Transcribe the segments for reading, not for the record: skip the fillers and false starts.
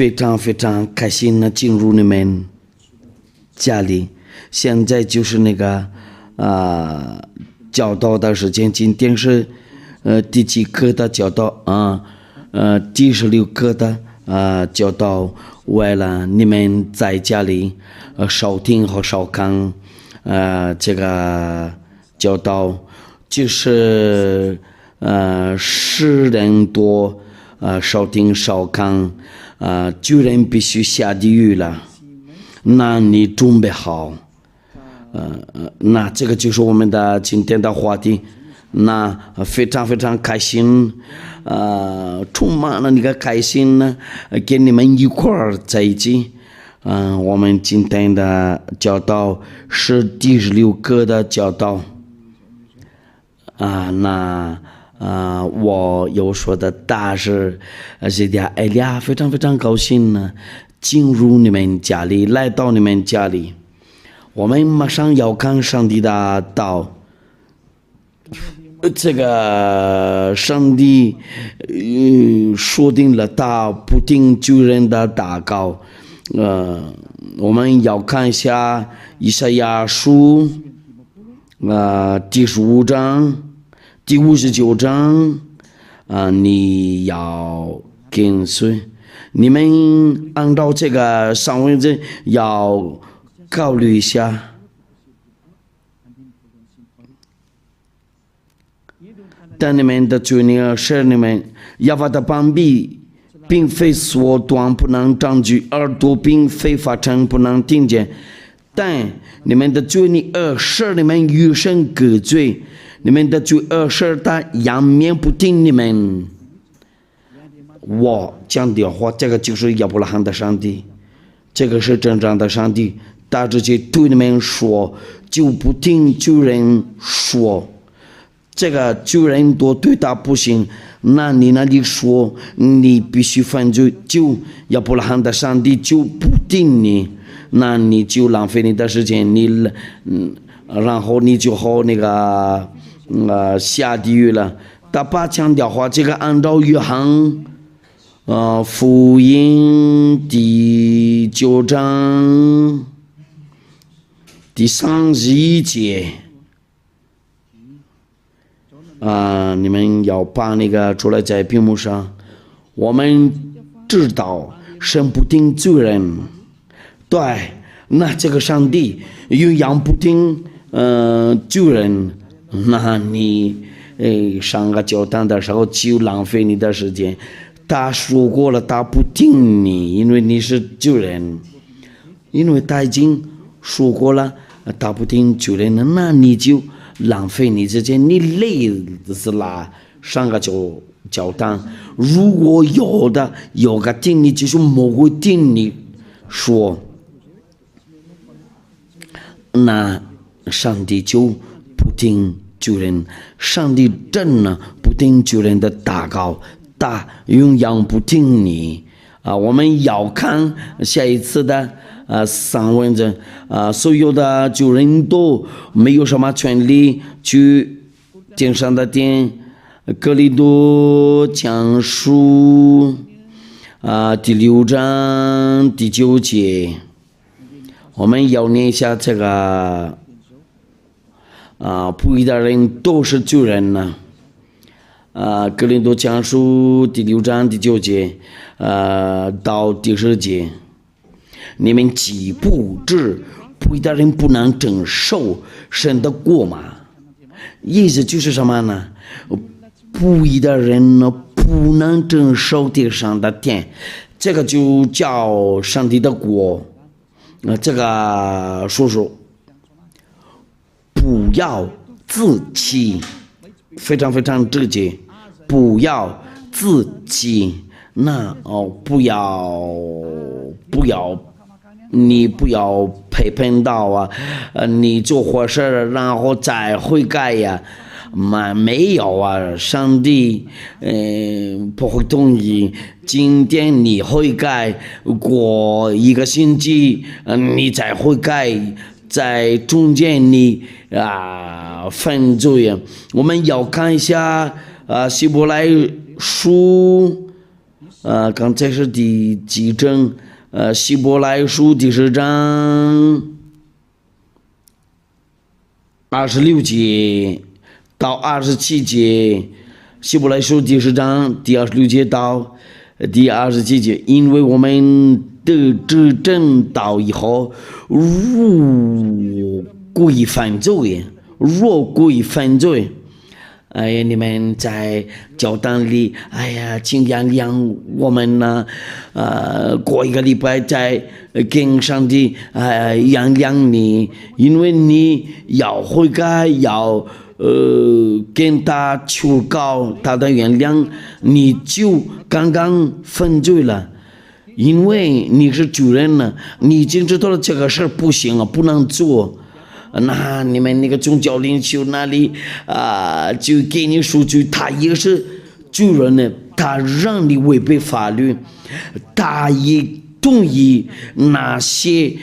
非常非常开心的进入你们家里。现在就是那个教导的时间，今天是第几课的教导啊？第16课的教导，为了你们在家里收听和收看这个教导，就是10人多收听收看9人必须下地狱了，那你准备好？那这个就是我们的今天的话题。那非常非常开心，充满了那个开心呢，跟你们一块儿在一起。我们今天的教导是第16课的教导。我有说的大是这点哎呀，非常非常高兴呢，进入你们家里，来到你们家里。我们马上要看上帝的道。这个上帝说定了他不听救人的祷告。我们要看一下以赛亚书第15章第59章你要跟随，你们按照这个上文字要考虑一下。但你们的罪孽是你们耶和华的膀臂并非缩短不能长居，耳朵并非发沉不能听见，但你们的罪孽是你们与神隔绝，你们的罪是他仰面不听你们。我讲的话，这个就是亚伯拉罕的上帝，这个是真正的上帝，他直接对你们说，就不听旧人说。这个旧人都对他不行，那你那里说你必须犯罪，就亚伯拉罕的上帝就不听你，那你就浪费你的时间，然后你就好那个下地狱了。他把强调话，这个按照约翰福音第9章第31节。你们要把那个出来在屏幕上。我们知道神不听罪人，对，那这个上帝又样不听罪人，那你上个教堂的时候就浪费你的时间。他说过了，他不听你，因为你是罪人，因为他已经说过了，他不听罪人，那你就浪费你之间，你累死了，上个教堂。如果有个听你，就是某个听你说，那上帝就不听救人，上帝真的不听救人的祷告，他永远不听你。我们要看下一次的上文字，所有的救人都没有什么权利去天上的殿。哥林多前书第6章第9节，我们要念一下这个不义的人都是罪人呢。哥林多前书第6章第9节到第10节，你们岂不知不义的人不能承受神的国吗？意思就是什么呢？不义的人呢不能承受地上的天，这个就叫上帝的国。这个叔叔不要自欺，非常非常直接，不要自欺。那不要你不要陪伴到你做坏事然后再悔改呀。没有上帝不会同意。今天你悔改，过1个星期你再悔改，在中间你犯罪。我们要看一下希伯来书刚才是第几章？希伯来书第10章26节到27节，希伯来书第10章第26节到第27节，因为我们得知正道以后，若归犯罪，哎呀，你们在教堂里，哎呀，请原谅我们呢，过一个礼拜再跟上帝原谅你，因为你要悔改，要跟他求告他的原谅，你就刚刚犯罪了。因为你是主人了，你已经知道了这个事儿不行啊，不能做。那你们那个宗教领袖那里就给你数据，他也是主人呢，他让你违背法律，他也同意那些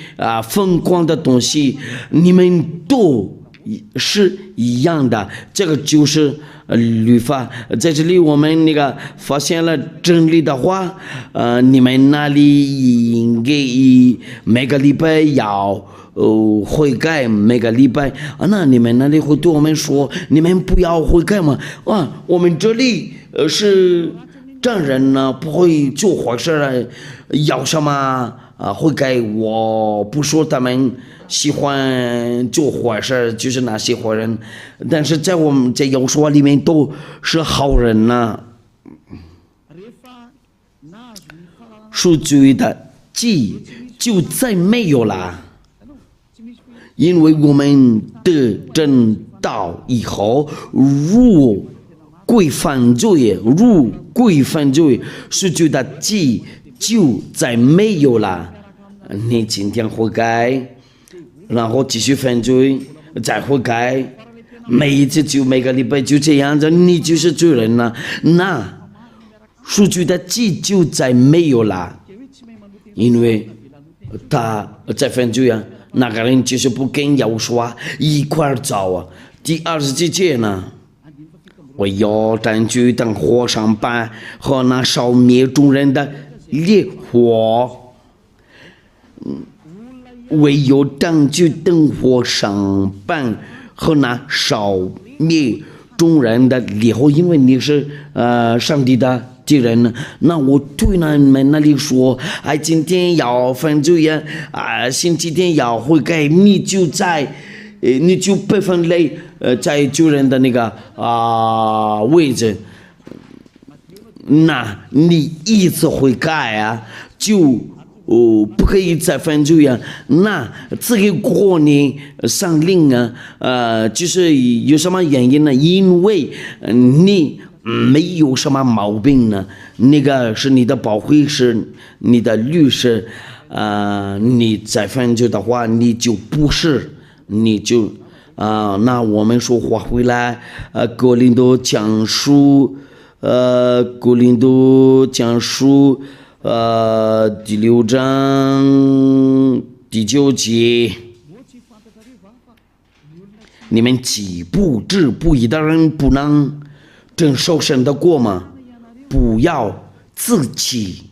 疯狂的东西，你们都是一样的，这个就是律法。在这里我们那个发现了真理的话，你们那里应该每个礼拜要悔改，每个礼拜那你们那里会对我们说你们不要悔改吗？我们这里是真人呢，不会做坏事了，要什么悔改？我不说他们喜欢做坏事，就是那些坏人，但是在我们在耶和华里面都是好人呐。赎罪的祭就再没有了，因为我们得正道以后，如归犯罪，赎罪的祭就再没有了。你今天悔改，然后继续犯罪，再悔改，每一次就每个礼拜就这样子，你就是罪人了。那赎罪的祭就再没有了，因为他在犯罪啊，那个人就是不跟耶和华一块走啊。第27节呢，我要占据等火上板和那烧灭众人的烈火。唯有占据等火上板和那烧灭众人的烈火，因为你是上帝的敌人呢。那我对你们那里说，今天要犯罪呀，星期天要悔改，你就被分类在救人的那个位置。那你一次悔改就不可以再犯罪呀。那这个过年上令就是有什么原因呢？因为你没有什么毛病呢，那个是你的保护师，你的律师，你再犯罪的话，你就不是，你就那我们说话回来，哥林多讲书第6章第9节，你们岂不知不义的人不能承受神的国吗？不要自欺，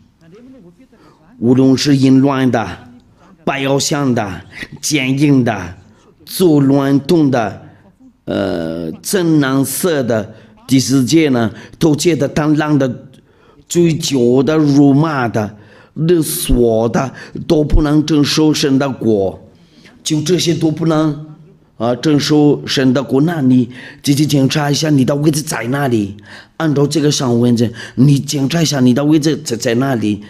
无论是淫乱的、拜偶像的、奸淫的、作乱动的、真难色的，第4节呢，偷窃的、贪婪的、追究的、辱骂的、勒索的，都不能承受神的国。就这些都不能承受神的国。那你自己检查一下你的位置在哪里，按照这个上文字，你检查一下你的位置在哪里。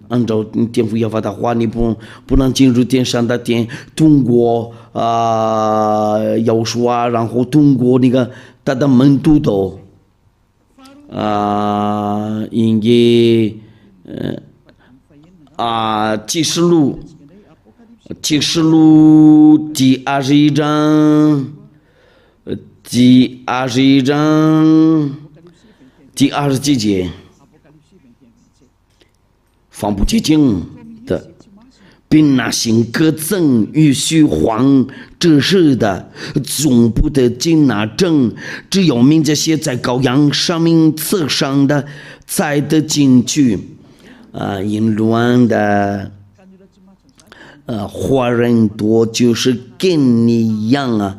按照天父耶和华的话，你不能进入天上的殿，通过耶和华，然后通过那个他的门徒都应该启示录第21章第20几节，放不洁净的并那行各赠与虚晃这事的，总不得进那证，只有名字写在羔羊生命册上的，才得进去。淫乱的华人多，就是跟你一样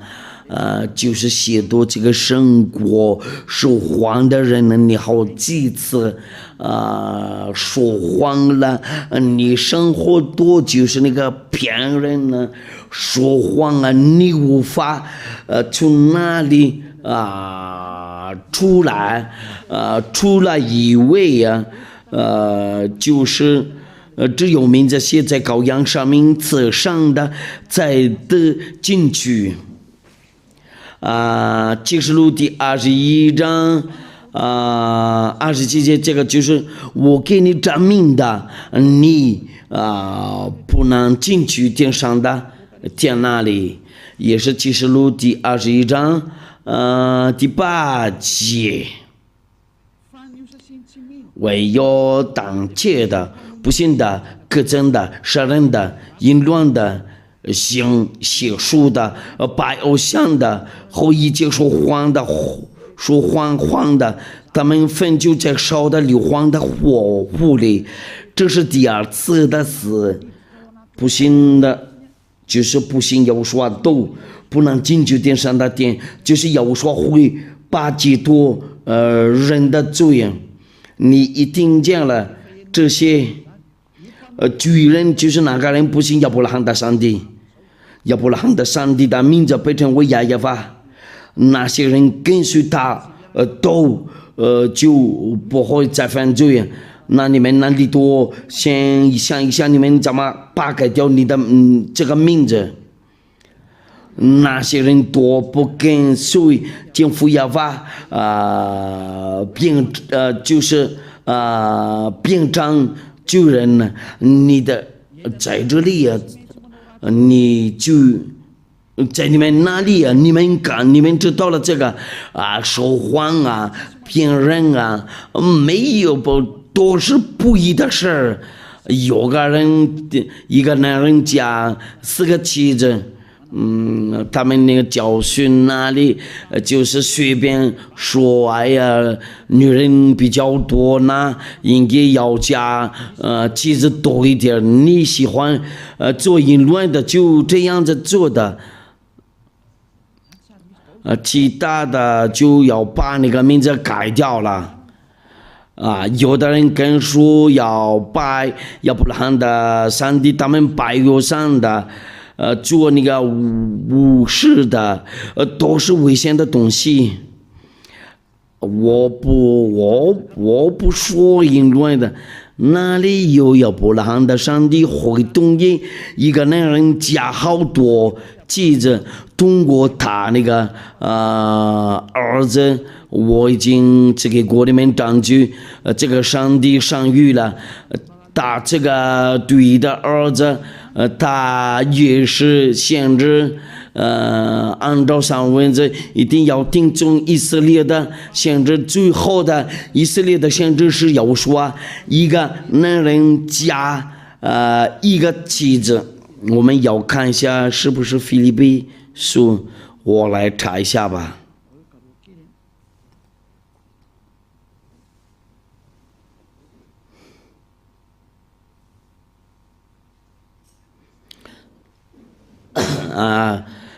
就是写多这个生活说谎的人呢，你好几次说谎了，你生活多就是那个骗人呢，说谎你无法从哪里出来以为就是只有名字写在羔羊生命册上的才得进去。启示录第21章27节，这个就是我给你证明的，你不能进去天上的天那里，也是启示录第21章第8节。唯有当窃的、不信的、各憎的、杀人的、淫乱的、行邪术的、拜偶像的、后一切说谎的，他们分就在烧的硫磺的火湖里，这是第二次的死。不信的，就是不信耶和华都不能进去天上的殿，就是耶和华会把基督人的罪。你一听见了这些巨人，就是哪个人不信亚伯拉罕的上帝，亚伯拉罕的上帝的名字被称为亚耶法，那些人跟随他都就不会再犯罪。那你们哪里多先想一下，你们怎么扒开掉你的这个名字？那些人多不跟随政府要法就是变成救人呢？你的在这里你就在你们那里你们知道了这个说谎骗人没有都是不义的事儿。有个人一个男人家4个妻子。他们那个教训那里就是随便说，哎呀，女人比较多呢，应该要加妻子多一点。你喜欢做淫乱的，就这样子做的。其他的就要把那个名字改掉了。有的人跟说要拜亚伯拉罕的上帝，他们拜有上的。做那个武士的，都是危险的东西。我不说淫乱的，哪里有亚伯拉罕的上帝会同意一个男人加好多妻子，通过他那个儿子，我已经只给国里面证据，这个上帝上谕了，他这个对的儿子。他也是限制，按照上文字一定要听从以色列的限制，最后的以色列的限制是要说一个男人加一个妻子。我们要看一下是不是腓立比书，我来查一下吧。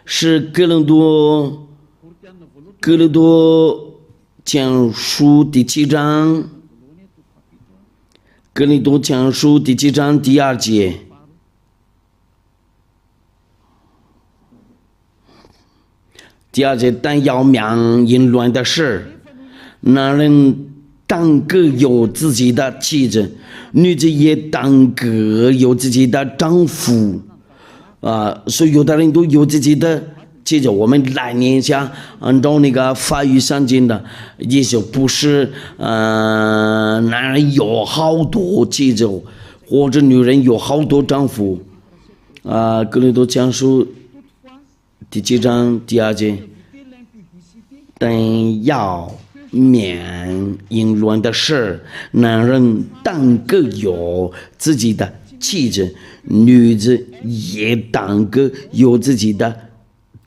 是哥林多前书第7章，哥林多前书第7章第2节。第2节，但要免淫乱的事，男人当各有自己的妻子，女子也当各有自己的丈夫。所以有的人都有自己的妻子，我们来念一下，按照那个法语圣经的，也就不是男人有好多妻子，或者女人有好多丈夫。哥林多前书第7章第2节，但要免淫乱的事，男人当各有自己的妻子，女子也当个有自己的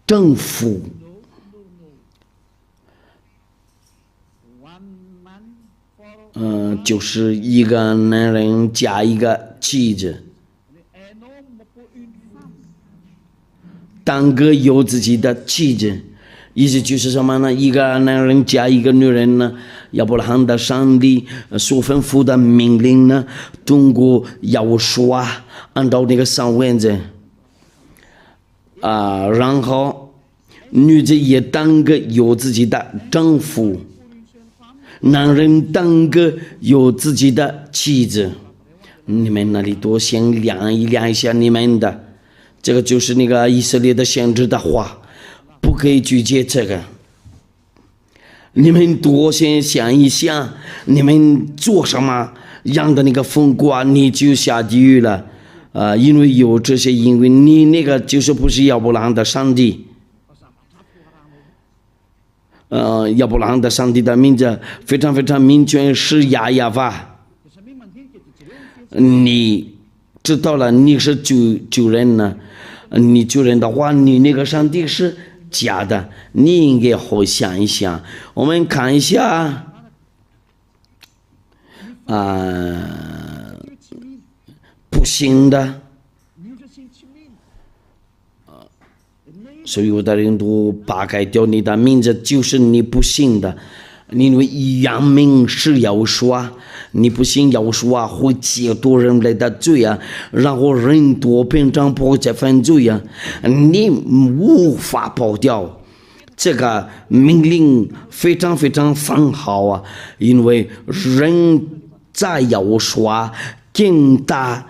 丈夫。就是一个男人加一个妻子，当个有自己的妻子，意思就是什么呢？一个男人加一个女人呢，亚伯拉罕的上帝所吩咐的命令呢，通过耶和华按照那个上文字然后女子也当个有自己的丈夫，男人当个有自己的妻子。你们那里多先量一下你们的，这个就是那个以色列的先知的话，不可以拒绝这个。你们多先想一想，你们做什么样的那个风刮，你就下地狱了。因为有这些，因为你那个就是不是亚伯拉罕的上帝。亚伯拉罕的上帝的名字非常非常明确，是亚法。你知道了，你是主人呢？你主人的话，你那个上帝是假的，你应该好想一想。我们看一下不信的，所以有的人都扒开掉你的名字，就是你不信的。因为扬名是要说，你不信要说会接多人类的罪啊，然后人多变成不会再犯罪啊，你无法跑掉。这个命令非常非常很好啊，因为人在要说跟他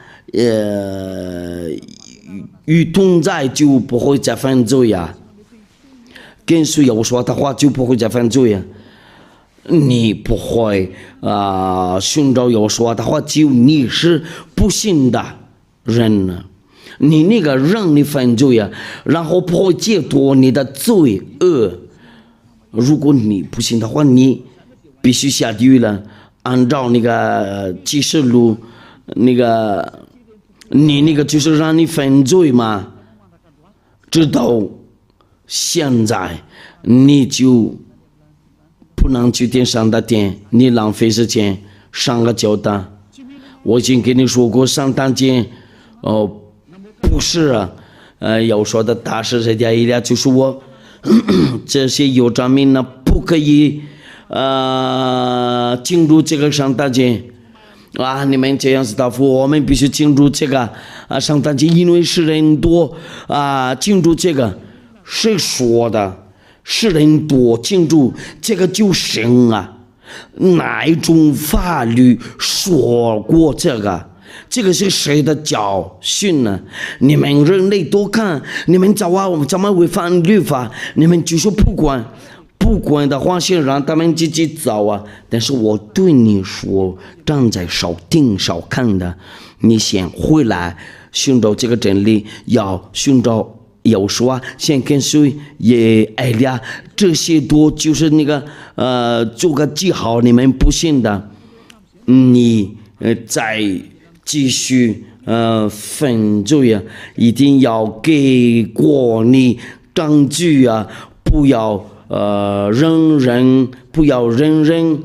与同在就不会再犯罪啊，跟随要说的话就不会再犯罪啊。你不会寻找要说的话，就你是不信的人呢。你那个让你犯罪啊，然后不会解脱你的罪恶。如果你不信的话，你必须下地狱了。按照那个启示录那个，你那个就是让你犯罪嘛。直到现在，你就不能去点上的点，你浪费时间上个交单。我已经跟你说过，上当节不是要说的大事这家一俩就是我这些有证明呢，不可以进入这个上当节你们这样子答复，我们必须进入这个上当节，因为是人多进入这个，谁说的？是人多进入这个就行啊？哪一种法律说过这个？这个是谁的教训呢？你们人类多看，你们怎么违反律法？你们就说不管的话，先让他们自己走啊！但是我对你说，站在少听少看的，你先回来寻找这个真理，要寻找。有说先跟随也爱俩，这些多就是那个做个记号，你们不信的，你再继续犯罪啊，一定要给过你证据啊，不要不要人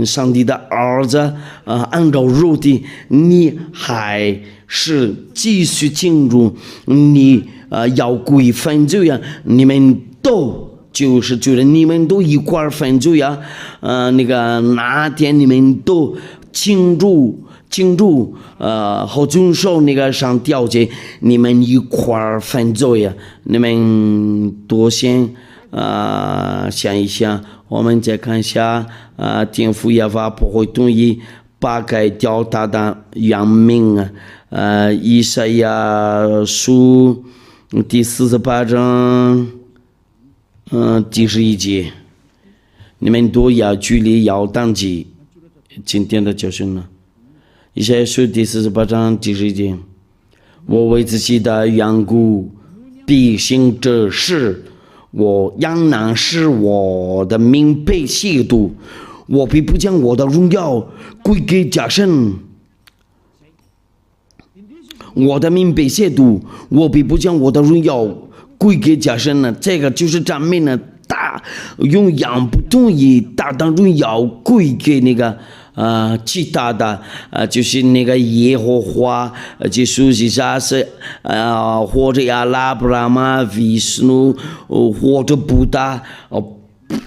上帝的儿子按照肉体，你还是继续进入，你要故犯罪啊！你们都就是觉得你们都一块犯罪啊！那个哪天你们都进入好遵守那个上条件，你们一块犯罪啊！你们多先想一想，我们再看一下天父耶和华不会同意扒开掉他的扬名以赛亚书第48章第11节，你们都要距离要当记今天的教训了。以赛亚书第48章第11节，我为自己的缘故必行这事，我仍然使我的名被亵渎，我必不将我的荣耀归给假神。我的名被亵渎，我必不将我的荣耀归给假神呢。这个就是赞美呢，用羊不同意大当荣耀归给那个其他的就是那个耶和华，就说是啥是或者阿拉布拉玛、维斯努或者布达，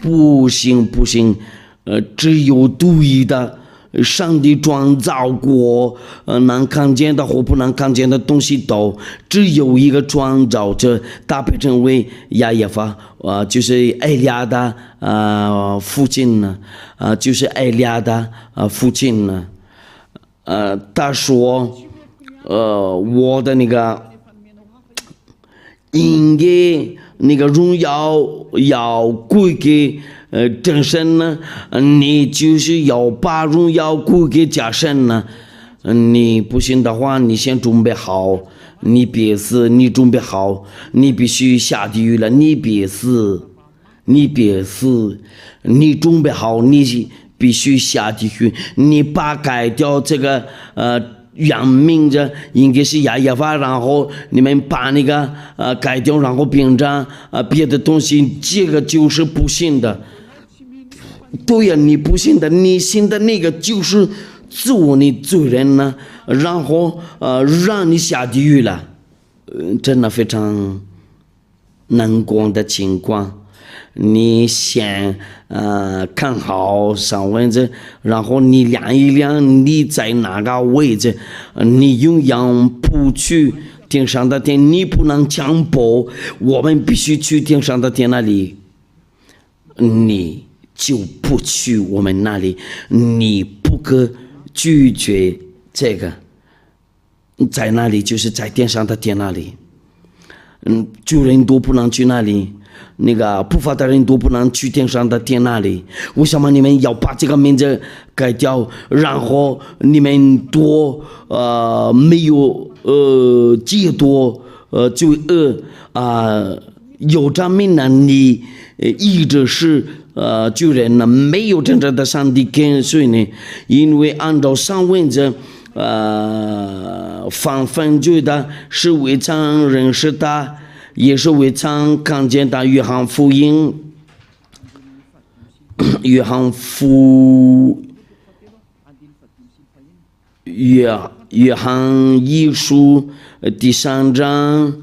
不行，只有独一的上帝创造过能看见的和不能看见的东西都只有一个创造者，搭配成为亚耶法，就是艾利亚的父亲呢，就是艾利亚的父亲呢，他说我的那个应该那个荣耀要归给真神呢，你就是要把荣耀归给假神呢。你不信的话，你先准备好，你别死，你准备好，你必须下地狱了，你别死，你准备好，你必须下地狱，你把改掉这个原名字应该是亚耶法，然后你们把那个改掉，然后变成别的东西，这个就是不信的。对呀，你不信的，你信的那个就是做你罪人呢，然后让你下地狱了，真的非常难过的情况。你先看好上位置，然后你量一量你在哪个位置，你永远不去天上的天，你不能强迫我们必须去天上的天那里，你就不去我们那里，你不可拒绝这个，在那里就是在天上的天那里，救人都不能去那里，那个不法的人都不能去天上的天那里。为什么你们要把这个名字改掉？然后你们多没有戒多罪恶有这名呢？你一直是救人呢，没有真正的上帝跟随呢，因为按照上文者犯罪的是未曾认识的，也是未曾看见的。约翰福音约翰一书第3章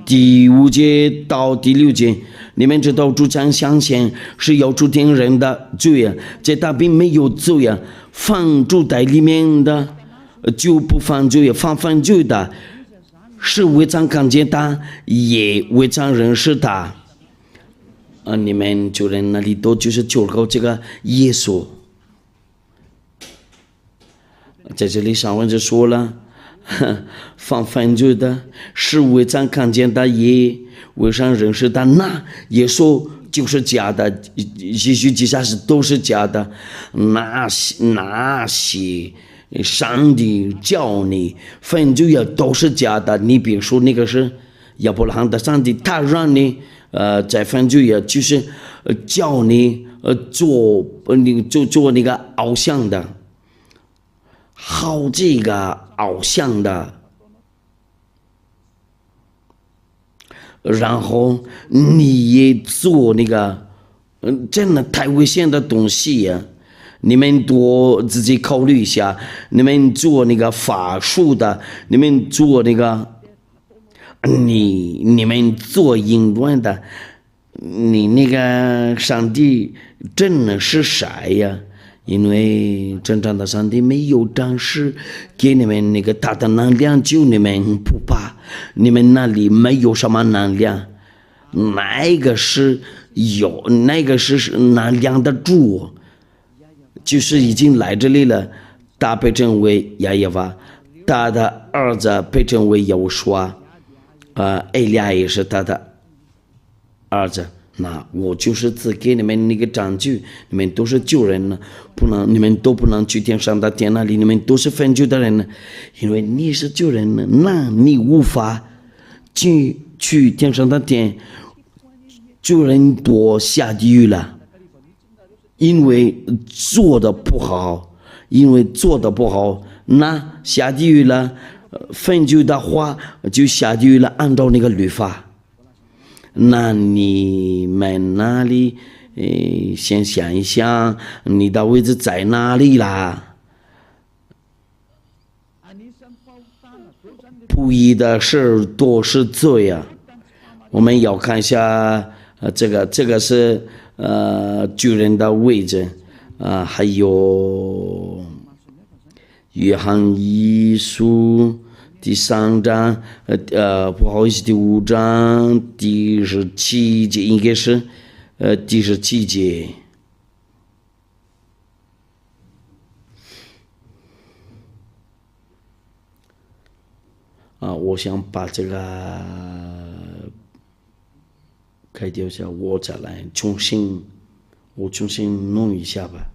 第5节到第6节，你们知道主将相信是要主定人的罪啊，这他并没有罪啊，犯主在里面的就不犯罪，犯罪的是未曾看见他，也未曾认识他。你们救人那里都就是救靠这个耶稣。在这里上文就说了，犯罪的是未曾看见的，也未曾认识的，那耶稣就是假的，继续记下是都是假的。那些上帝叫你犯罪也都是假的。你比如说那个是亚伯拉罕的上帝，他让你在犯罪也就是叫你做那个偶像的，好几个偶像的，然后你也做那个真的太危险的东西呀。你们多自己考虑一下，你们做那个法术的，你们做那个你们做淫乱的，你那个上帝真的是谁呀？因为真正的上帝没有展示给你们那个大的能量，就你们不怕，你们那里没有什么能量，那个是能量的主，就是已经来这里了。他被称为亚耶娃，他的儿子被称为耶和华，艾利亚也是他的儿子。那我就是只给你们那个证据，你们都是救人呢，你们都不能去天上的天那里，你们都是犯罪的人呢，因为你是救人呢，那你无法去天上的天，救人多下地狱了，因为做的不好，那下地狱了，分就的话就下去了，按照那个律法。那你们那里，先想一想，你的位置在哪里啦？不义的事都是罪啊！我们要看一下，这个是巨人的位置还有约翰一书第3章，不好意思，第5章第17节，应该是第17节。我想把这个开掉一下，我再来重新弄一下吧。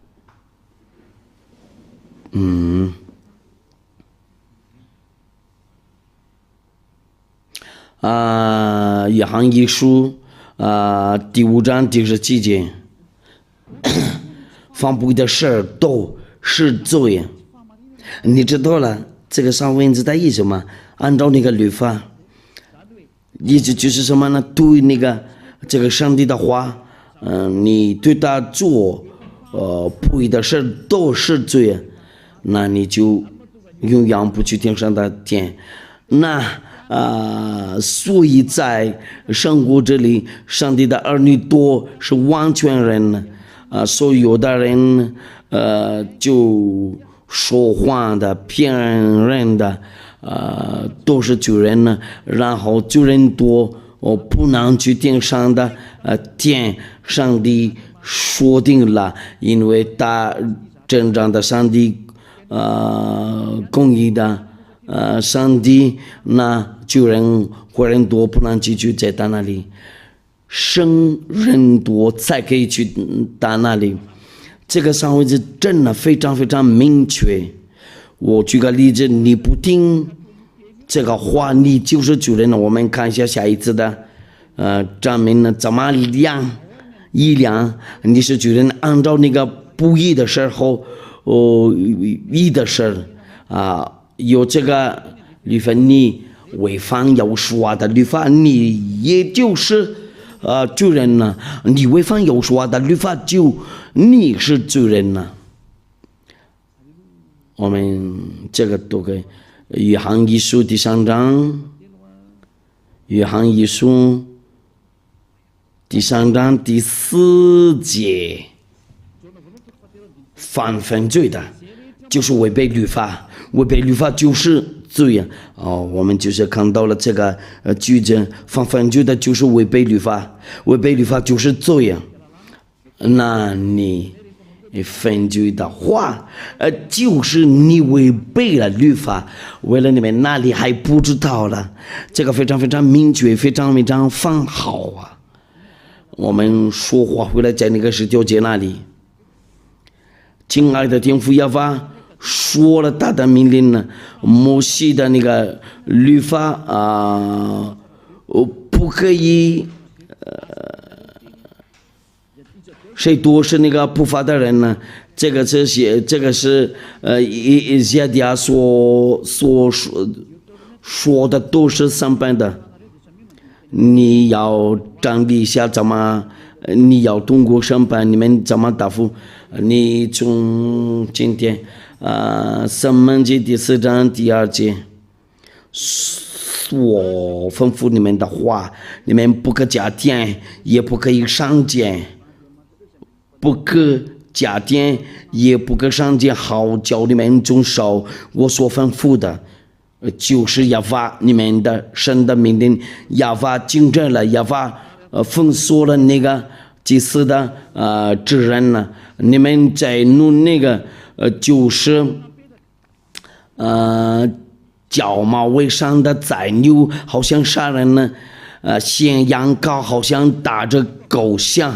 约翰一书第5章第17节，犯不义的事都是罪。你知道了这个上文字的意思吗？按照那个律法，意思就是什么呢？对那个这个上帝的话，你对他做不义的事都是罪，那你就永远不去天上的天。那所以在生活这里，上帝的儿女都是完全人呢，所以有的人就说谎的、骗人的，都是罪人呢。然后罪人多，不能去天上的天，上帝说定了，因为他真正的上帝，公义的上帝，那罪人坏人多，不能继续在他那里，生人多才可以去他那里。这个上位置真的非常非常明确。我举个例子，你不听这个话，你就是罪人了。我们看一下下一次的证明呢，怎么量你是罪人，按照那个不义的时候，义的事有这个律法，你违反有说的律法，你也就是罪人呢。你违反有说的律法，就你是罪人呢。我们这个都给约翰一书第3章，约翰一书第3章第4节，犯分罪的就是违背律法，违背律法就是罪呀。我们就是看到了这个句子，犯分罪的就是违背律法，违背律法就是罪呀。那你分罪的话，就是你违背了律法。为了你们那里还不知道了，这个非常非常明确，非常非常放好啊。我们说话回来在那个19节那里，亲爱的天父耶和华说了他的命令呢，摩西的那个律法不可以谁多是那个不法的人呢？这个是以赛亚所说的都是上班的。你要整理一下怎么，你要通过上班，你们怎么答复？你从今天申命记第4章第2节，我吩咐你们的话，你们不可加添，也不可以上减。不可加添，也不可上减，好叫你们遵守我所吩咐的，就是耶和华你们的神的命令。耶和华精正了，耶和华封锁了那个祭司的职任呢。你们在弄那个就是角毛为上的宰牛，好像杀人呢，献羊羔好像打着狗像。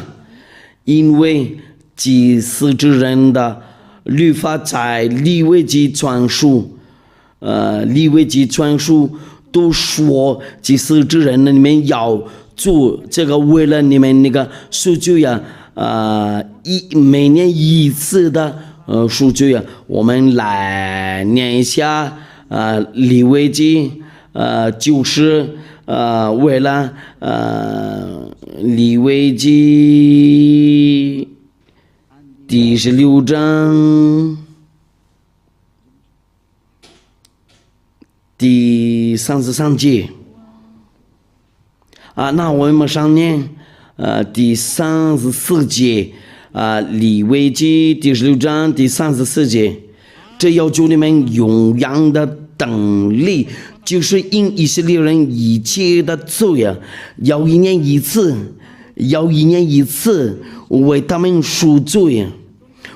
因为祭司之人的律法在利未记传述，都说祭司之人呢，你们要做这个，为了你们那个赎罪呀，每年一次的赎罪呀。我们来念一下利未记就是为了利未记第16章第33节那我们上念第34节利未记第16章第34节，这要求你们永远的等力，就是因以色列人一切的罪要一年一次为他们赎罪，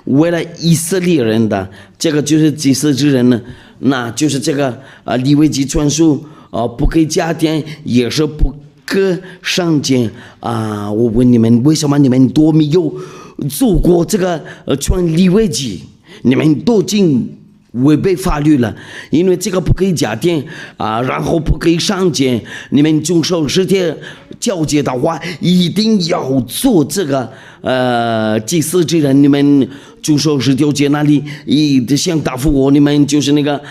为了以色列人的，这个就是祭司之人呢，那就是这个利未记传述不可以加添，也是不可上减我问你们，为什么你们都没有做过这个传利未记？你们都已经违背法律了，因为这个不可以加添然后不可以上减。你们遵守10天交接的话，一定要做这个祭司之人。你们遵守10条节那里像答复我，你们就是那个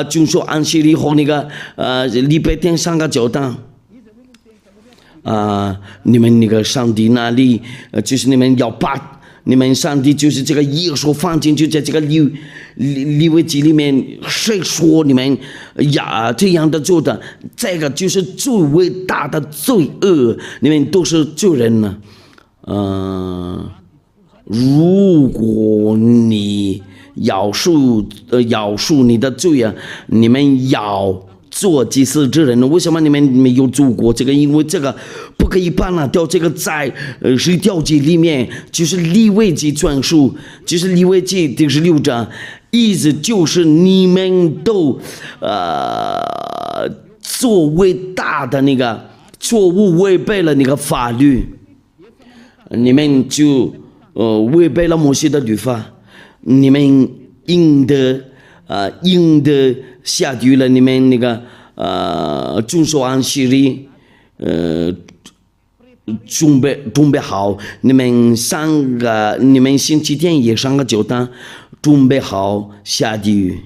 遵守安息日和那个礼拜天上个教堂。你们那个上帝那里就是你们要把你们上帝就是这个耶稣放进去，在这个利未记里面，谁说你们这样的做的？这个就是最伟大的罪恶，你们都是罪人呢。如果你要赎你的罪你们要做祭司之人，为什么你们没有做过这个？因为这个不可以把它掉这个在10条节里面，就是利未记传述，就是利未记第16章，意思就是你们都做伟大的那个错误，违背了那个法律，你们就违背了摩西的律法，你们应得下地狱了。你们那个遵守安息日准备好，你们星期天也上个教堂，准备好下地狱。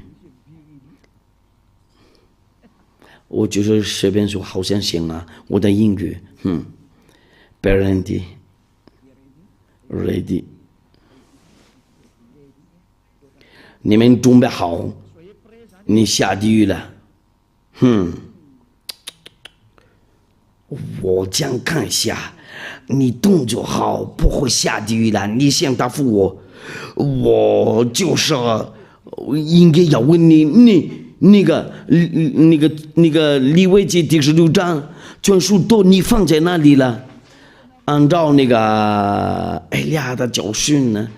我就是随便说，好像行我的英语，ready，你们准备好，你下地狱了，我这样看一下，你动作好，不会下地狱了。你想答复我就是应该要问你那个利未记第16章全书都你放在哪里了？按照那个哎呀的教训呢？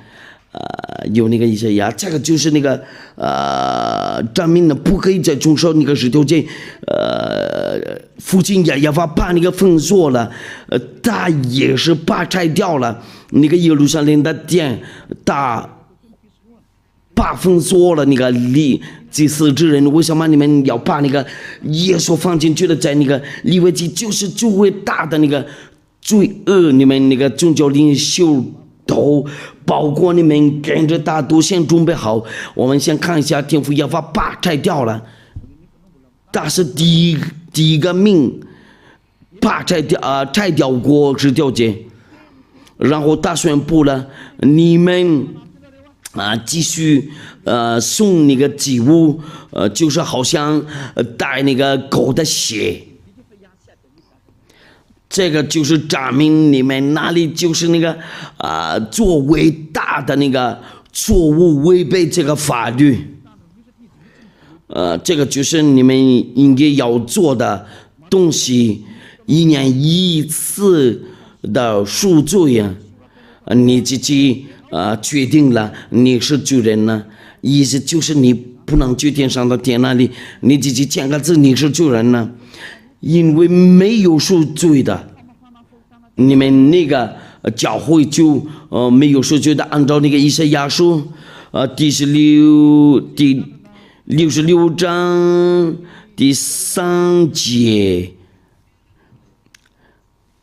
有那个以赛亚，这个就是那个证明了不可以再遵守那个10条诫，父亲也把那个封锁了，他也是把拆掉了那个耶路撒冷的殿，他把封锁了那个祭司之人。为什么你们要把那个耶稣放进去了？在那个利未记就是最伟大的那个罪恶，你们那个宗教领袖都包括你们跟着他都先准备好。我们先看一下天父要把拆掉了，他是第一个命把拆掉过10条诫，然后他宣布了你们继续送那个祭物，就是好像带那个狗的血。这个就是证明你们那里就是那个做伟大的那个错误，违背这个法律。这个就是你们应该要做的东西，1年1次的赎罪你自己决定了你是罪人呢，意思就是你不能去天上的天那里，你自己签个字你是罪人呢。因为没有赎罪的，你们那个教会就没有赎罪的。按照那个以赛亚书第66章第3节，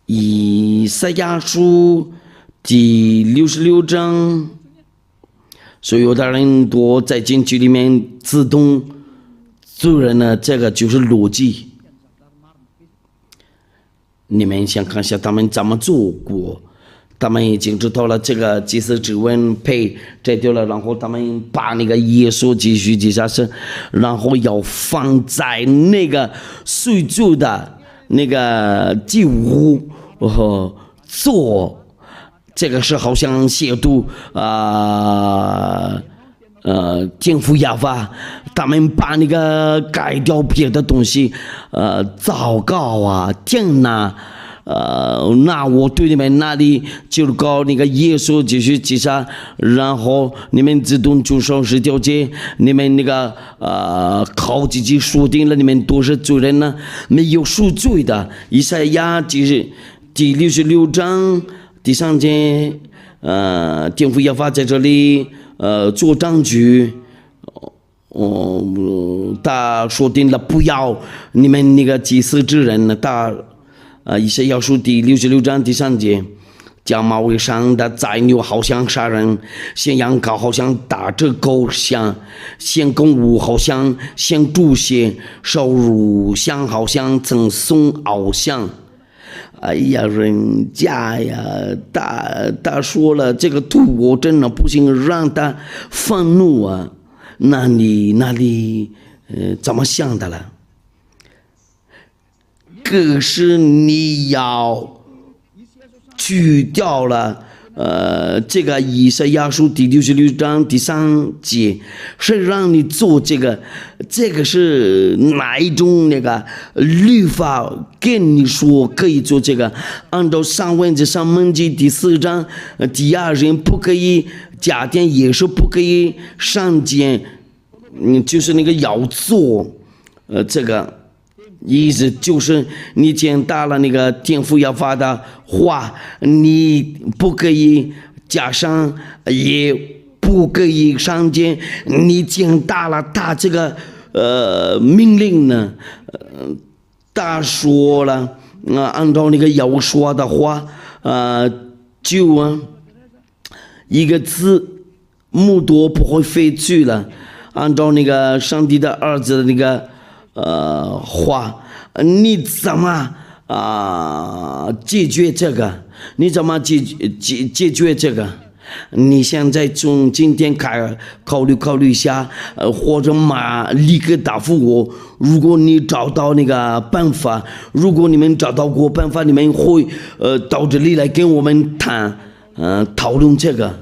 以赛亚书第66章，所有的人都在进去里面自动罪人呢，这个就是逻辑。你们想看一下他们怎么做过？他们已经知道了这个祭司指纹被摘掉了，然后他们把那个耶稣继续记下身，然后要放在那个水柱的那个祭物做，这个是好像亵渎天父亚法，他们把那个改掉别的东西，祷告啊，天哪！那我对你们那里就告那个耶稣继续记下，然后你们自动就上十条街，你们那个靠自己说定了，你们都是罪人呢，没有赎罪的。以赛亚第66章第3节，天父亚法在这里做证据。他说定了不要你们那个祭司之人呢，以赛亚书第66章第3节，将马尾上的宰牛好像杀人，献羊羔好像打着狗像，献公物好像献猪血，烧乳香好像赠送偶像。哎呀，人家呀，他说了这个图我真的不行，让他愤怒啊！那你怎么想的了？可是你要去掉了这个以赛亚书第66章第3节，是让你做这个是哪一种那个律法跟你说可以做这个？按照上文字上门记第4章，第2人不可以加点，也是不可以上减，就是那个要做这个。意思就是你见到了那个天父要发的话，你不可以加上，也不可以上减。你见到了他这个命令呢，他说了按照那个要说的话，就一个字目多不会废去了，按照那个上帝的儿子的那个话，你怎么解决这个？你怎么解决这个？你现在从今天考虑一下，或者立刻答复我。如果你找到那个办法，如果你们找到过办法，你们会到这里来跟我们讨论这个。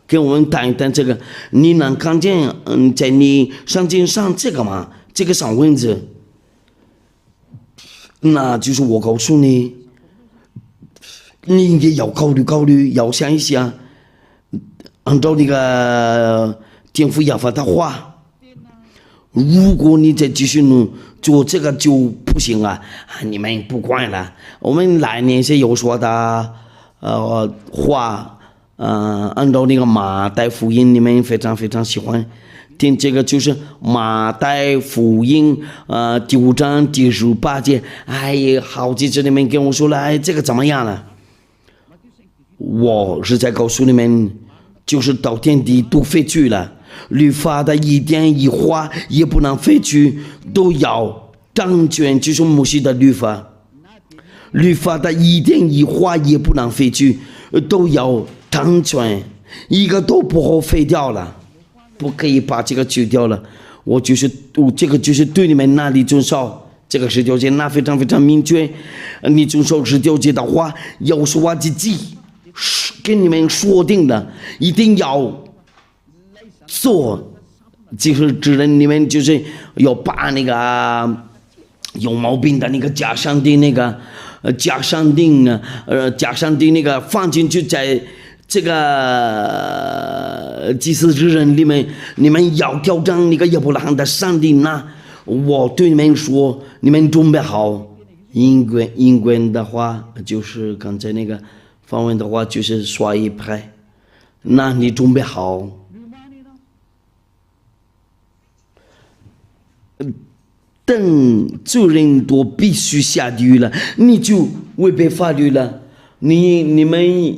跟我们谈一谈这个，你能看见在你圣经上这个吗？这个上文字，那就是我告诉你，你应该要考虑，要想一想，按照那个天父亚法的话，如果你再继续做这个就不行啊！你们不管了，我们来年是有说的话。按照那个马太福音，你们非常非常喜欢听这个，就是马太福音第5章第18节。哎呀，好几次你们跟我说了，哎，这个怎么样了？我是在告诉你们，就是到天地都废去了，律法的一点一划也不能废去，都要掌权，就是摩西的律法。律法的一点一划也不能废去，都要掌权，一个都不好废掉了，不可以把这个去掉了。这个就是对你们那里遵守这个10条诫，那非常非常明确。你遵守10条诫的话，要是我自己跟你们说定了，一定要做，就是指人你们就是要把那个有毛病的那个假上的那个假上定那个放进去，在这个祭司之人里面，你们要挑战那个亚伯拉罕的上帝呢？我对你们说，你们准备好。英文的话就是刚才那个方文的话就是刷一排，那你准备好。等罪人都必须下地狱了，你就违背法律了。你们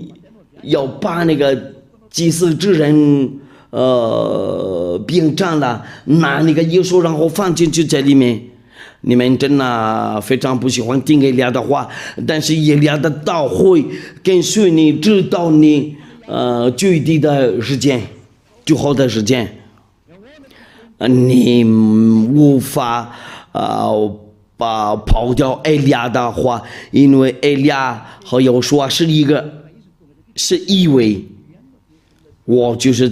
要把那个祭司之人兵站了，拿那个耶稣然后放进去在里面。你们真的非常不喜欢听耶利亚的话，但是耶利亚的道会跟随你，直到你最低的时间，最后的时间，你无法跑掉耶利亚的话，因为耶利亚和耶稣啊是一位。我就是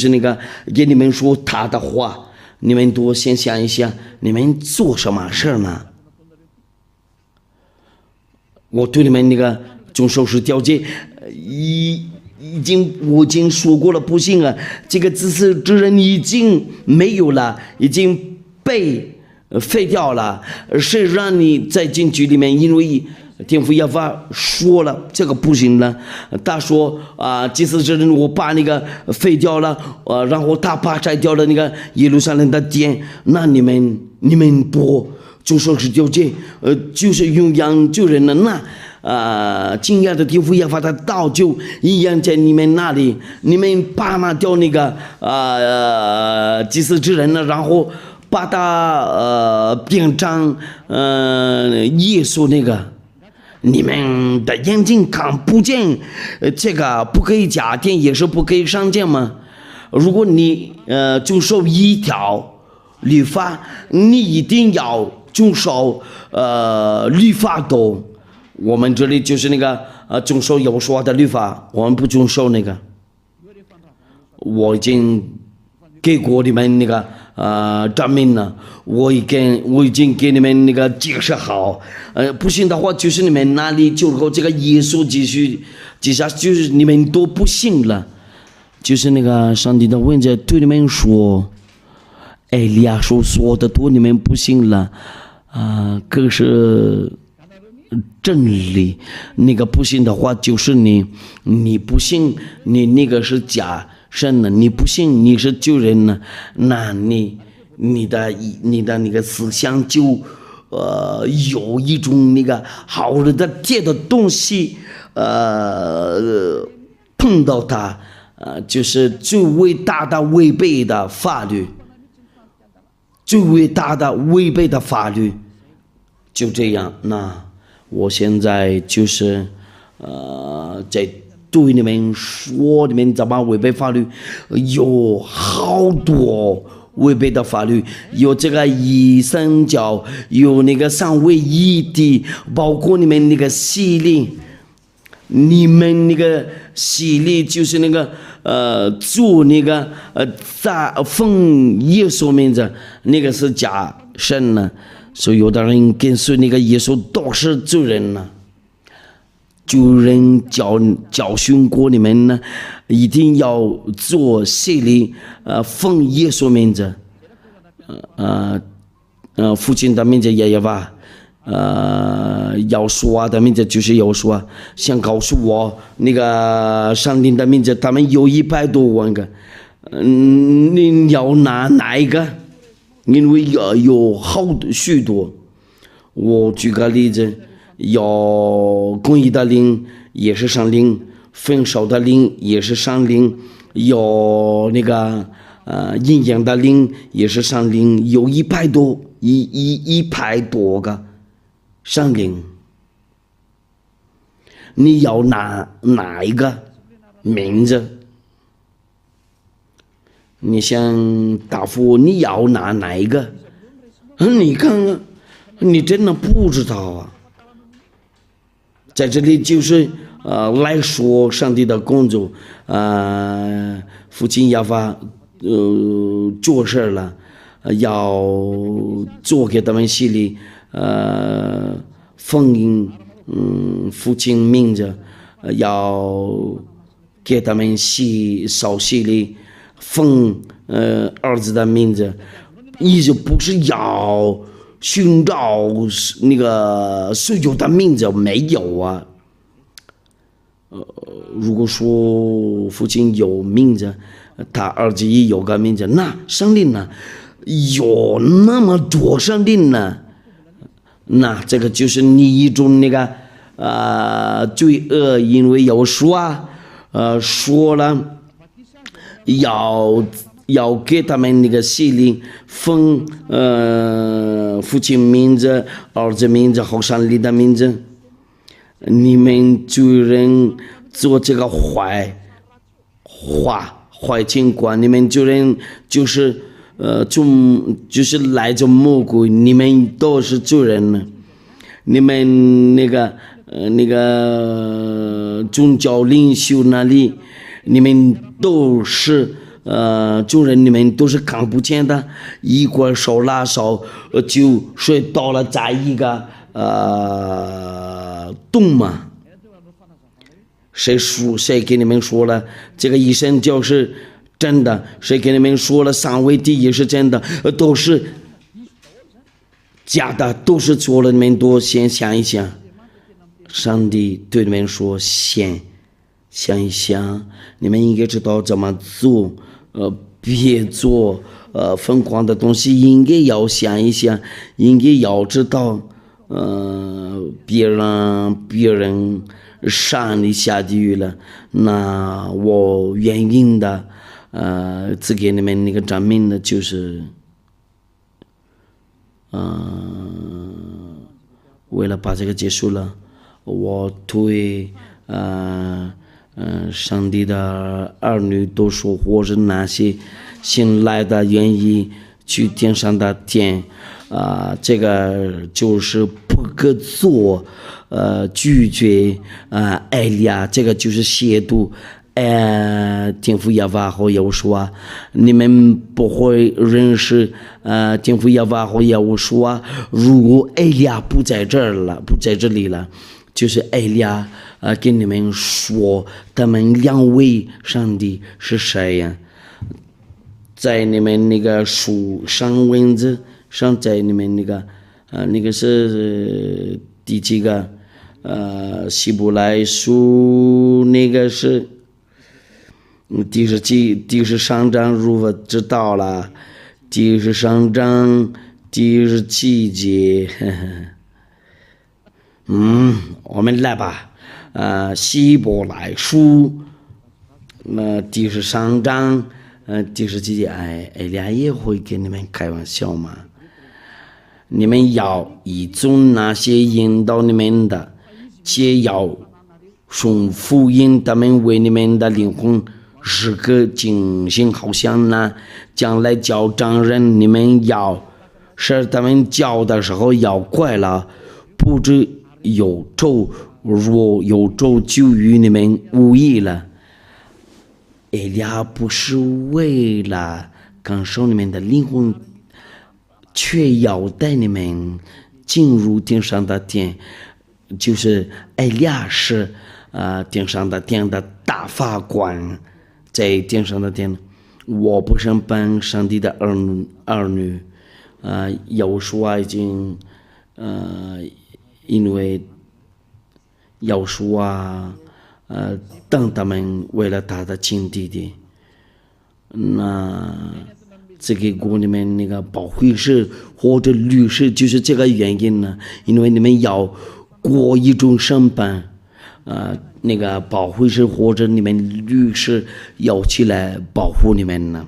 那个给你们说他的话。你们多先想一想，你们做什么事呢？我对你们那个遵守是条件，我已经说过了，不行啊，这个自私之人已经没有了，已经被废掉了。谁让你在进去里面？因为天父耶和华说了，这个不行了。他说祭司之人，我把那个废掉了，然后他把摘掉了那个耶路撒冷的殿。那你们不就说是条件，就是用羊救人了。那敬仰的天父耶和华的道就一样在你们那里。你们把那掉那个祭司之人了，然后把他变成耶稣那个。你们的眼睛看不见，这个不可以加添，也是不可以上见吗？如果你遵守一条律法，你一定要遵守律法的。我们这里就是那个遵守耶和华的律法，我们不遵守那个。我已经给过你们那个证明了，我已经给你们那个解释好。不信的话，就是你们那里就和这个耶稣继续接下，就是你们都不信了。就是那个上帝的文字对你们说，哎，利亚说的多，你们不信了可是真理。那个不信的话，就是你不信，你那个是假神呢，你不信你是救人呢，那你的那个思想就有一种那个好的铁的东西碰到它就是最伟大的违背的法律，最伟大的违背的法律。就这样，那我现在就是在对你们说，你们怎么违背法律？有好多违背的法律，有这个一神教，有那个三位一体，包括你们那个洗礼，你们那个洗礼就是那个做那个奉耶稣名字，那个是假神呢。所以有的人跟随那个耶稣都是罪人呢。主人教训过你们呢，一定要做洗礼，奉耶稣名字，父亲的名字也有吧，要说的名字就是要说，想告诉我那个上帝的名字，他们有100多万个，你要拿哪一个？因为有许多，我举个例子。有公义的灵也是上灵，分手的灵也是上灵，有那个阴阳的灵也是上灵，有100多个上灵。你要拿哪一个名字？你想答复你要拿哪一个？你看看，你真的不知道啊。在这里就是来说上帝的工作，父亲要发做事了，要做给他们洗礼，奉父亲名字，要给他们烧洗礼，奉儿子的名字，意思不是要寻找那个所有的名字，没有啊。如果说父亲有名字，他儿子也有个名字，那上帝呢？有那么多上帝呢？那这个就是你一种那个罪恶，因为有说了要要给他们那个洗礼，奉父亲名字、儿子名字和上帝的名字。你们主人做这个坏情况，你们主人就是就是来自魔鬼，你们都是主人呢。你们那个宗教领袖那里，你们都是主人，你们都是看不见的，一会儿手拉手就睡到了在一个洞嘛。谁给你们说了这个医生就是真的？谁给你们说了三位一体是真的？都是假的，都是错了。你们多先想一想。上帝对你们说：先想一想，你们应该知道怎么做，别做疯狂的东西，应该要想一想，应该要知道，别人上你下地狱了，那我原因的，只给你们那个证明的就是，为了把这个结束了，我对上帝的儿女都说，或者那些新来的愿意去天上的天，这个就是不可做，拒绝爱利亚，这个就是亵渎天父耶和华和耶和华。你们不会认识天父耶和华和耶和华，如果爱利亚不在这里了，就是爱利亚跟你们说，他们两位上帝是谁呀？在你们那个书上文字上，在你们那个是第几个？希伯来书那个是第13章，如果知道了，第13章第17节。我们来吧。希伯来书第13章第17节。哎呀，也会跟你们开玩笑嘛。你们要依从那些引导你们的，皆要送福音，他们为你们的灵魂时刻警醒，好像那将来叫丈人，你们要使他们叫的时候要快了，不知有咒，若有咒就与你们无益了。哎呀，不是为了感受你们的灵魂，却要带你们进入天上的殿，就是艾利亚是天上的殿的大法官，在天上的殿，我不是本上帝的儿女，有时候已经因为有时候等他们为了他的亲弟弟，那这个给你们那个保惠师或者律师，就是这个原因呢，因为你们要过一种审判，那个保惠师或者你们律师要起来保护你们呢。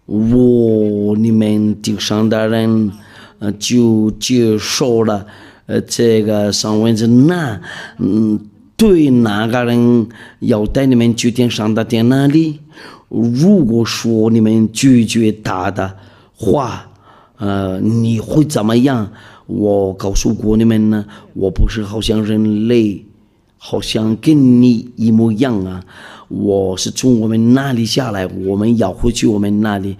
你们地上的人就接受了这个上文字，对哪个人要带你们去天上的殿那里？如果说你们拒绝他的话，你会怎么样？我告诉过你们呢，我不是好像人类，好像跟你一模一样啊。我是从我们那里下来，我们要回去我们那里，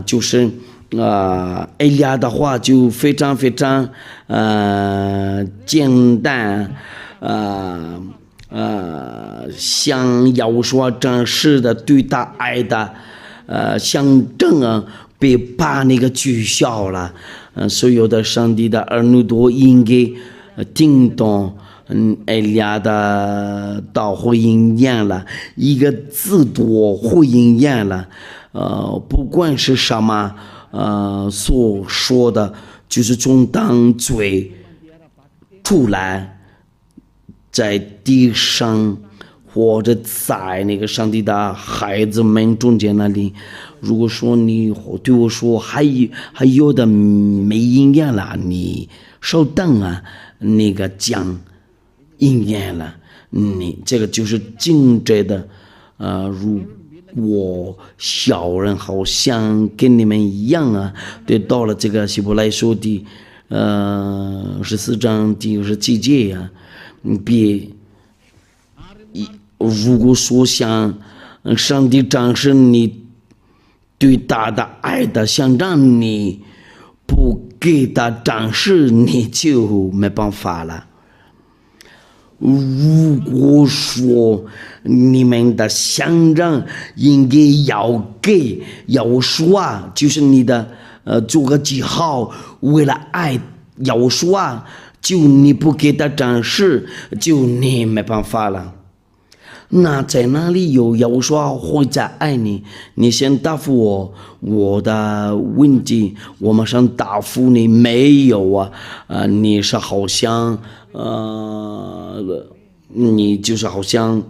就是艾利亚的话就非常非常简单，像要说真实的对他爱的象征啊，被把那个取消了。所有的上帝的儿女都应该听懂艾利亚的道会应验了，一个字多会应验了。不管是什么所说的，就是从当嘴出来，在地上或者在那个上帝的孩子们中间那里，如果说你对我说还有的没应验了，你稍等啊，那个将应验了，你这个就是精致的，如我小人好像跟你们一样啊，对，到了这个希伯来书的14章第27节呀，别如果说像上帝展示你对他的爱的，想让你不给他展示，你就没办法了。如果说你们的想让应该要说，就是你的做个记号，为了爱要说，就你不给他展示，就你没办法了。那在哪里有要说会在爱你？你先答复我的问题，我马上答复你没有啊？你是好像你就是好像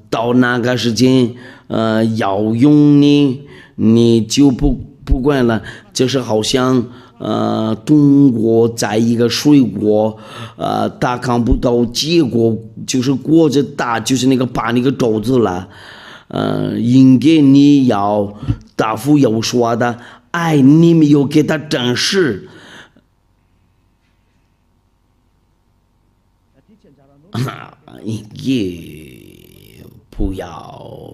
到那个时间要用你就不管了，就是好像中国在一个水果他看不到结果，就是果子大，就是那个把那个肘子了，应该你要答复要说的爱，你没有给他展示，也不要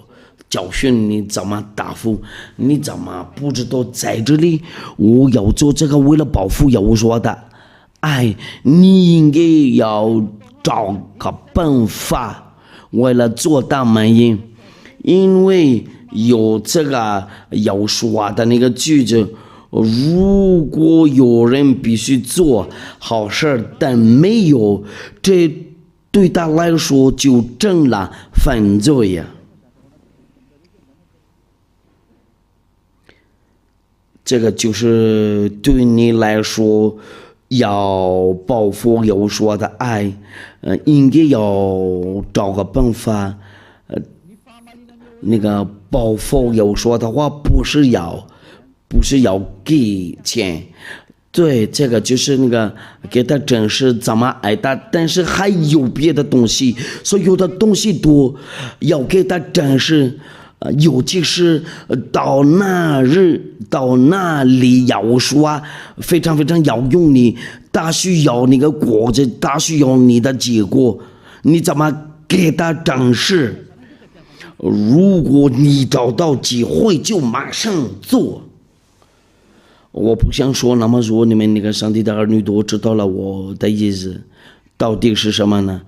教训你怎么答复，你怎么不知道在这里我要做这个为了保护要说的爱，你应该要找个办法为了做到满意，因为有这个要说的那个句子，如果有人必须做好事但没有，这对他来说就成了犯罪呀。这个就是对你来说要报复要说的爱，应该要找个办法，那个报复要说的话不是要给钱，对，这个就是那个给他展示怎么爱他，但是还有别的东西，所有的东西都要给他展示。尤其是到那里要说非常非常要用你，他需要那个果子，他需要你的结果，你怎么给他展示？如果你找到机会就马上做。我不想说那么说，你们那个上帝的儿女都知道了我的意思到底是什么呢？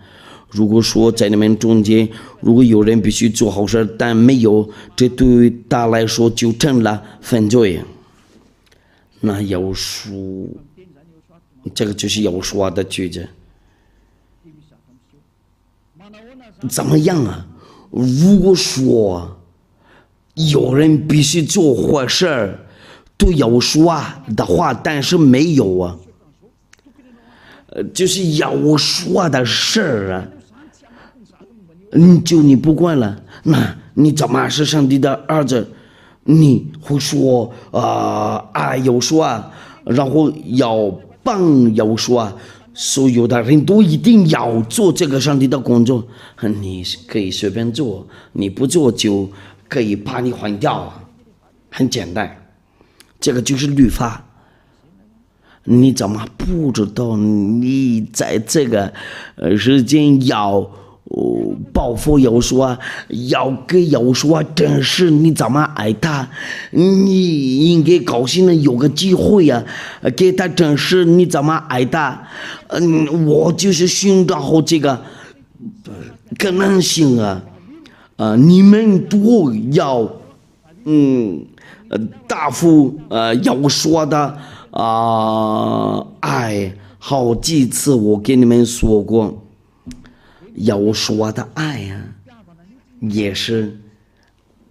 如果说在你们中间，如果有人必须做好事但没有，这对他来说就成了犯罪。那要说这个就是要说的句子，怎么样啊？如果说有人必须做坏事都要说的话，但是没有啊，就是要说的事儿你不管了，那你怎么是上帝的儿子？你会说要说，然后要帮要说，所有的人都一定要做这个上帝的工作，你可以随便做，你不做就可以把你换掉，很简单，这个就是律法。你怎么不知道你在这个时间要报复要说，要给要说，真是你怎么爱他？你应该高兴的有个机会呀，给他真是你怎么爱他？我就是寻找这个可能性啊，你们都要答复要说的爱，好几次我跟你们说过。要说的爱呀，也是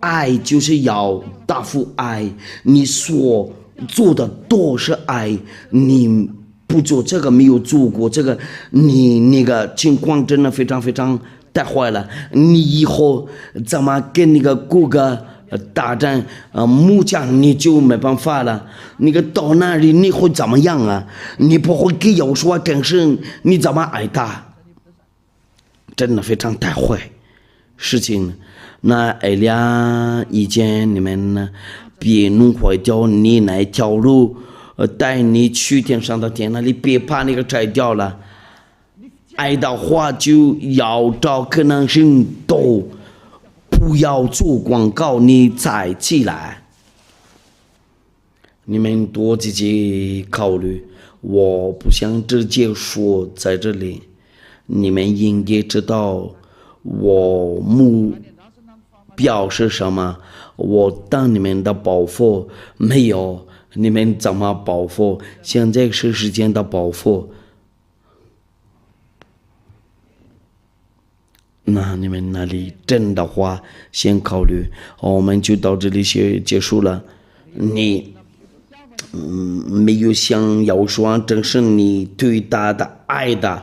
爱，就是要答复爱，你所做的都是爱，你不做这个没有做过这个，你那个情况真的非常非常太坏了！你以后怎么跟那个谷歌大战木匠你就没办法了。那个到那里你会怎么样啊？你不会给有说真是你怎么挨打？真的非常太坏事情。那艾利亚以前你们呢，别弄坏掉你那条路，带你去天上的天那里，别把那个摘掉了。爱的话就要找可能性都不要做广告，你再起来。你们多自己考虑，我不想直接说在这里。你们应该知道我目标是什么，我当你们的保护没有，你们怎么保护？现在是时间的保护。那你们那里真的话先考虑，我们就到这里结束了。你没有想要说正是你对他的爱的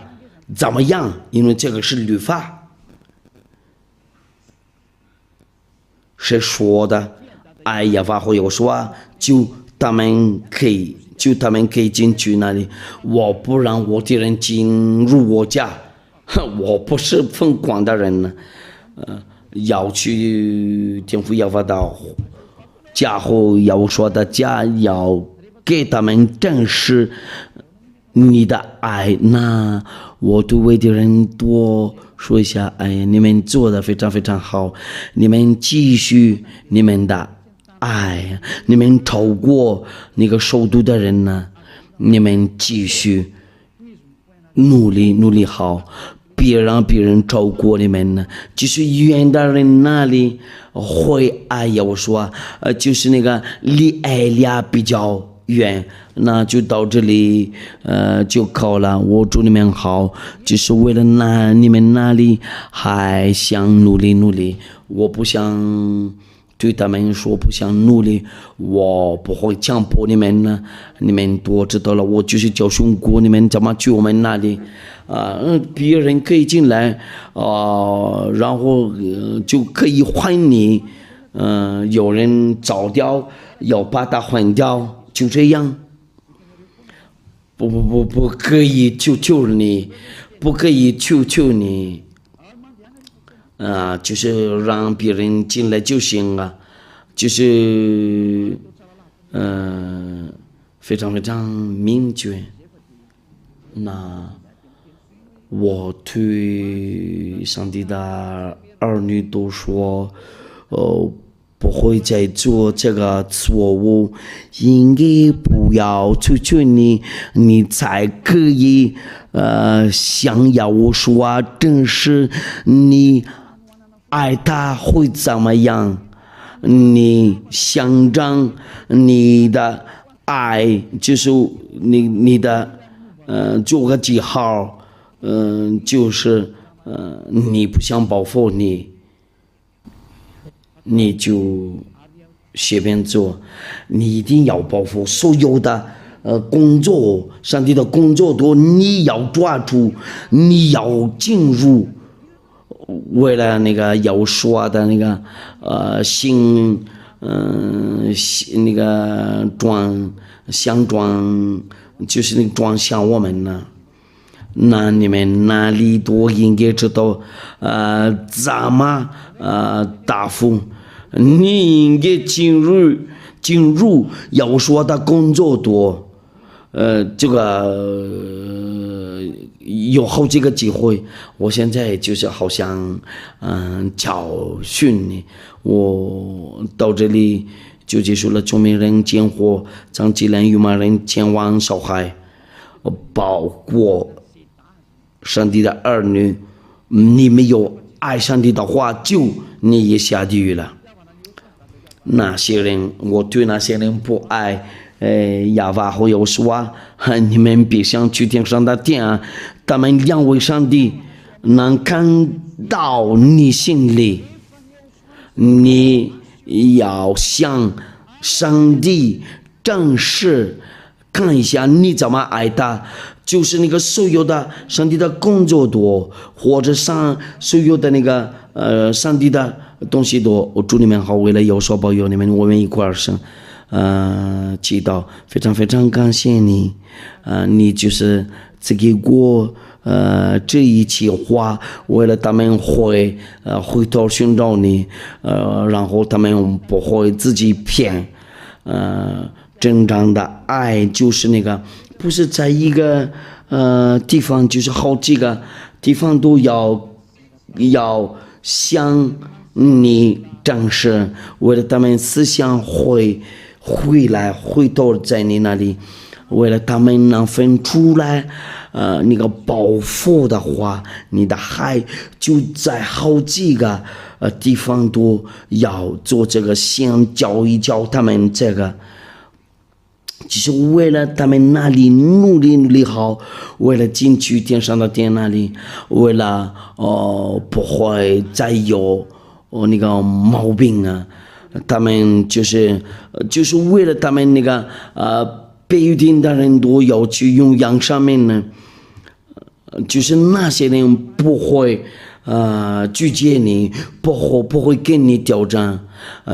怎么样？因为这个是律法，谁说的？哎呀，法会有说就他们可以进去那里，我不让我的人进入我家。我不是疯狂的人呢，要去天父要发到家后要说的家，要给他们证实你的爱。那我对我的人多说一下，哎呀，你们做的非常非常好，你们继续你们的爱，你们超过那个首都的人呢，你们继续努力好。别让别人超过你们呢，就是远的人那里会哎呀，我说就是那个离爱俩比较远，那就到这里就考了。我祝你们好，就是为了你们那里还想努力，我不想对他们说不想努力，我不会强迫你们呢。你们都知道了，我就是教训过你们怎么去我们那里。别人可以进来，然后就可以换你，有人找掉，要把它换掉，就这样。不可以救你，不可以救你，就是让别人进来就行了，就是非常非常明确。那我对上帝的儿女都说，不会再做这个错误，应该不要求求你才可以想要我说正是你爱他会怎么样，你象征你的爱，就是你的做个记号。就是你不想保护你就随便做，你一定要保护所有的工作，上帝的工作都你要抓住，你要进入。为了那个要说的那个那个想装，就是那个装像我们呢。那你们哪里都应该知道，怎么答复？你应该进入要说的工作多，这个有好几个机会。我现在就是好像教训你，我到这里就结束了。聪明人见货，长技能，愚昧人前往小孩，包括上帝的儿女，你没有爱上帝的话，就你也下地狱了。那些人，我对那些人不爱，亚巴和有说，你们别想去天上的天，他们两位上帝能看到你心里，你要向上帝正式看一下你怎么爱他，就是那个所有的上帝的工作多，或者所有的那个上帝的东西多。我祝你们好，为了有所保佑你们，我们一块儿祈祷，非常非常感谢你，你就是赐给我这一句话，为了他们回头寻找你，然后他们不会自己骗，真正的爱就是那个，不是在一个地方，就是好几个地方都要向你正视，为了他们思想回头在你那里，为了他们能分出来那个报复的话，你的爱就在好几个地方都要做这个，先教一教他们这个，就是为了他们那里努力好，为了进去天上的天那里，为了不会再有那个毛病啊，他们就是为了他们那个被定的人都要去用羊上面呢，就是那些人不会拒绝你，不会跟你挑战，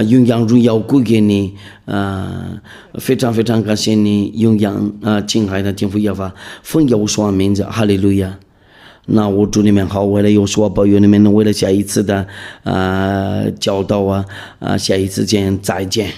用羊荣耀归给你，非常非常感谢你，用羊亲爱的天父耶和华，奉耶和华名字，哈利路亚。那我祝你们好，为了有所保佑你们，为了下一次的教导下一次见，再见。